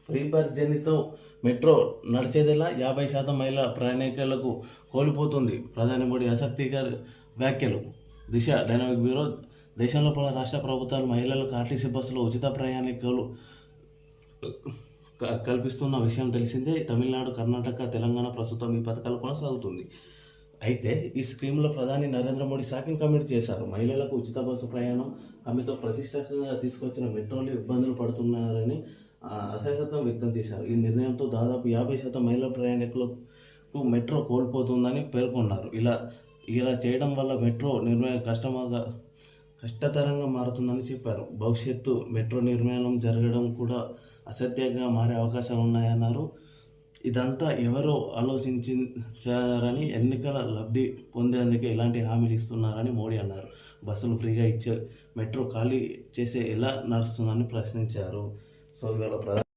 Free bus జర్నీతో metro నడిచేదెలా 50% మహిళా ప్రయాణికులకు కోల్పోతుంది. ప్రధాని మోడీ ఆసక్తికర వ్యాఖ్యలు. దిశ డైనమిక్ బ్యూరో దేశంలో పలు రాష్ట్ర ప్రభుత్వాలు మహిళలకు ఆర్టీసీ బస్సులో ఉచిత ప్రయాణికులు కల్పిస్తున్న విషయం తెలిసిందే. తమిళనాడు, కర్ణాటక, తెలంగాణ ప్రస్తుతం ఈ పథకాలు కొనసాగుతుంది. అయితే ఈ స్కీమ్లో ప్రధాని నరేంద్ర మోడీ షాకింగ్ కామెంట్ చేశారు. మహిళలకు ఉచిత బస్సు ప్రయాణం హామీతో ప్రతిష్టాత్మకంగా తీసుకొచ్చిన మెట్రోలు ఇబ్బందులు పడుతున్నారని అసహ్యత వ్యక్తం చేశారు. ఈ నిర్ణయంతో దాదాపు 50% మహిళా ప్రయాణికులకు మెట్రో కోల్పోతుందని పేర్కొన్నారు. ఇలా చేయడం వల్ల మెట్రో నిర్మాణం కష్టతరంగా మారుతుందని చెప్పారు. భవిష్యత్తు మెట్రో నిర్మాణం జరగడం కూడా అసాధ్యంగా మారే అవకాశాలు ఉన్నాయన్నారు. ఇదంతా ఎవరో ఆలోచించారని, ఎన్నికల లబ్ధి పొందేందుకే ఇలాంటి హామీలు ఇస్తున్నారని మోడీ అన్నారు. బస్సులు ఫ్రీగా ఇచ్చే మెట్రో ఖాళీ చేసే ఎలా నడుస్తుందని ప్రశ్నించారు. సో ఇవాళ